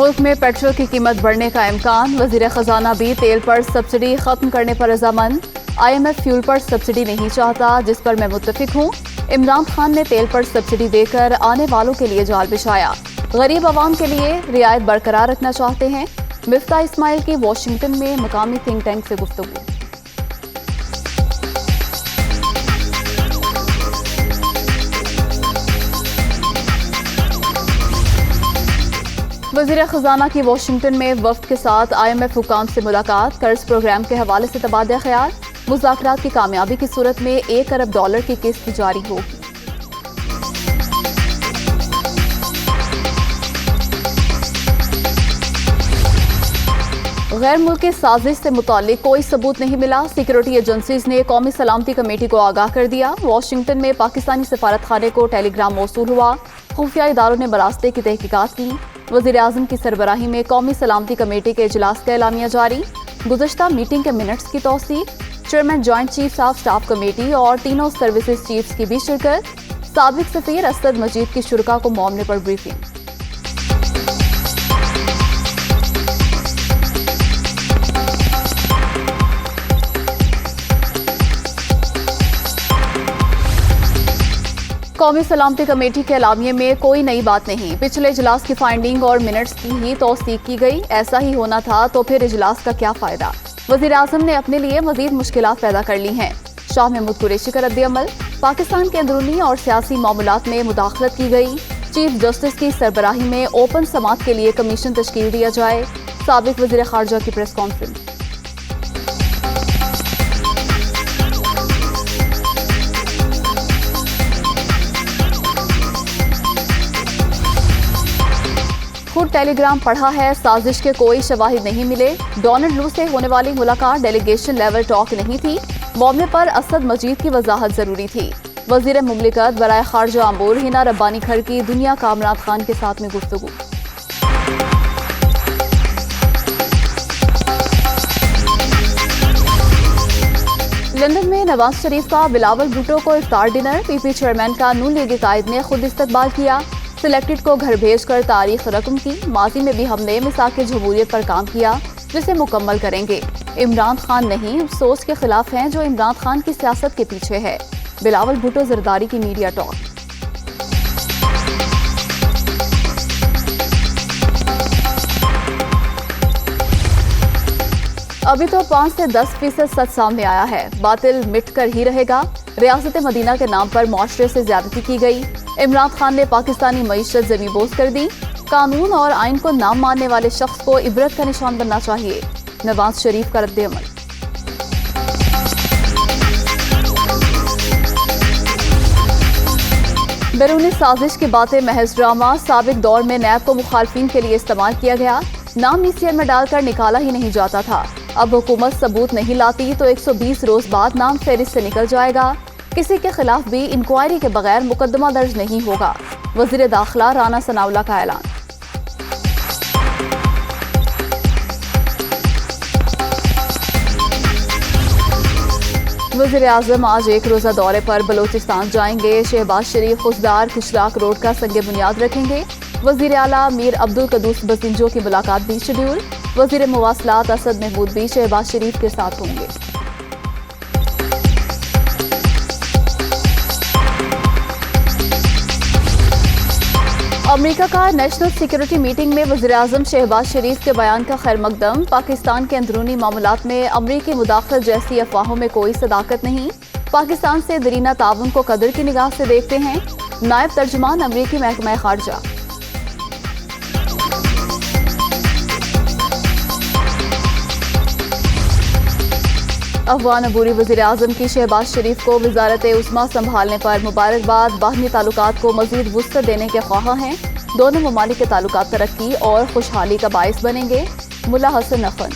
मुल्क में पेट्रोल की कीमत बढ़ने का इम्कान। वजीर खजाना भी तेल पर सब्सिडी खत्म करने पर रजामंद। IMF फ्यूल पर सब्सिडी नहीं चाहता, जिस पर मैं मुत्तफिक हूँ। इमरान खान ने तेल पर सब्सिडी देकर आने वालों के लिए जाल बिछाया। गरीब आवाम के लिए रियायत बरकरार रखना चाहते हैं। मिफ्ता इस्माइल की वाशिंगटन में मुकामी थिंक टैंक से गुफ्तगू। वज़ीर ख़ज़ाना की वाशिंगटन में वफ़द के साथ IMF हुकाम से मुलाकात। कर्ज प्रोग्राम के हवाले से तबादला ख्याल। मुज़ाकरात की कामयाबी की सूरत में $1 अरब की किस्त जारी होगी। गैर मुल्की साजिश से मुताल्लिक कोई सबूत नहीं मिला। सिक्योरिटी एजेंसीज ने कौमी सलामती कमेटी को आगाह कर दिया। वाशिंगटन में पाकिस्तानी सफारत खाने को टेलीग्राम मौसूल हुआ। खुफिया इदारों ने बरास्ते की तहकीकात की। वज़ीर आज़म की सरबराही में कौमी सलामती कमेटी के इजलास का एलामिया जारी। गुज़श्ता मीटिंग के मिनट्स की तौसीक। Chairman joint chiefs of staff committee और तीनों सर्विसेज चीफ्स की भी शिरकत। साबिक सफीर असद मजीद की शुरका को मामले पर ब्रीफिंग। कौमी सलामती कमेटी के एलामिये में कोई नई बात नहीं। पिछले इजलास की फाइंडिंग और मिनट्स की ही तौसीक की गई। ऐसा ही होना था तो फिर इजलास का क्या फायदा। वज़ीर आज़म ने अपने लिए मजीद मुश्किलात पैदा कर ली हैं। शाह महमूद कुरैशी का रद्द-ए-अमल। पाकिस्तान के अंदरूनी और सियासी मामलात में मुदाखलत की गई। चीफ जस्टिस की सरबराही में ओपन समात के लिए कमीशन तश्कील दिया जाए। साबिक वज़ीर खारजा की प्रेस कॉन्फ्रेंस। खुद टेलीग्राम पढ़ा है, साजिश के कोई शवाहिद नहीं मिले। डोनाल्ड लू से होने वाली मुलाकात डेलीगेशन लेवल टॉक नहीं थी। मामले पर असद मजीद की वजाहत जरूरी थी। वजीर मुमलिकत बराए खारजा अमूर हिना रब्बानी खर की दुनिया कामरान खान के साथ में गुफ्तगू। लंदन में नवाज शरीफ का बिलावल भुट्टो को इफ्तार डिनर। PP चेयरमैन का नून लीग कायद ने खुद इस्तकबाल किया। सिलेक्टेड को घर भेजकर तारीख रकम की। माजी में भी हमने मिसाक जमहूरियत पर काम किया, जिसे मुकम्मल करेंगे। इमरान खान नहीं, उस सोच के खिलाफ हैं जो इमरान खान की सियासत के पीछे है। बिलावल भुट्टो जरदारी की मीडिया टॉक। अभी तो 5 से 10% सच सामने आया है। बातिल मिट कर ही रहेगा। रियासत मदीना के नाम पर मुआशरे से ज्यादती की गई। इमरान खान ने पाकिस्तानी मईशत ज़मींबोस कर दी। कानून और आइन को ना मानने वाले शख्स को इबरत का निशान बनना चाहिए। नवाज शरीफ का रद्द-ए-अमल। बैरूनी साजिश की बातें महज ड्रामा। साबिक दौर में नैब को मुखालफिन के लिए इस्तेमाल किया गया। नाम ECR में डालकर निकाला ही नहीं जाता था। अब हुकूमत सबूत नहीं लाती तो 120 रोज बाद नाम फेरिस्त से निकल जाएगा। किसी के खिलाफ भी इंक्वायरी के बगैर मुकदमा दर्ज नहीं होगा। वज़ीर दाखिला राना सनाउल्लाह का ऐलान। वज़ीर आज़म आज एक रोज़ा दौरे पर बलोचिस्तान जाएंगे। शहबाज शरीफ खुशदार खुशराक रोड का संगे बुनियाद रखेंगे। वज़ीर आला मीर अब्दुल कदूस बसिंजो की मुलाकात भी शेड्यूल। वज़ीर मुवासलात असद महमूद भी शहबाज शरीफ के साथ होंगे। अमेरिका का नेशनल सिक्योरिटी मीटिंग में वज़ीर आज़म शहबाज शरीफ के बयान का खैर मकदम। पाकिस्तान के अंदरूनी मामलात में अमरीकी मुदाखलत जैसी अफवाहों में कोई सदाकत नहीं। पाकिस्तान से दरीना ताउन को कदर की निगाह से देखते हैं। नायब तर्जुमान अमरीकी महकमा खारजा। अफगान अबूरी वज़ीर आज़म की शहबाज शरीफ को वज़ारत उस्मा संभालने पर मुबारकबाद। बाहमी ताल्लुकात को मज़ीद वुसअत देने के ख्वाह हैं। दोनों ममालिक के ताल्लुकात तरक्की और खुशहाली का बाइस बनेंगे। मुल्ला हसन नखन।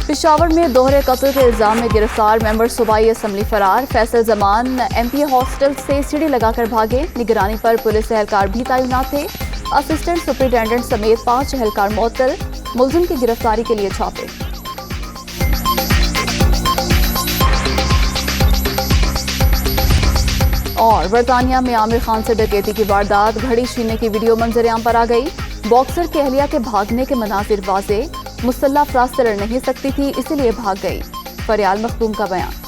पेशावर में दोहरे कत्ल के इल्जाम में गिरफ्तार मेंबर सूबाई असम्बली फरार। फैसल जमान MP हॉस्टल से सीढ़ी लगाकर भागे। निगरानी पर पुलिस एहलकार भी तैनात थे। असिस्टेंट सुपरिटेंडेंट समेत 5 एहलकार मुअत्तल। मुलजिम की गिरफ्तारी के लिए छापे। और बरतानिया में आमिर खान से डकैती की वारदात, घड़ी छीनने की वीडियो मंजरेआम पर आ गई। बॉक्सर की अहलिया के भागने के मनाजिर वाज़े, मुसल्लह अफराद से लड़ नहीं सकती थी इसलिए भाग गई। फरियाल मखदूम का बयान।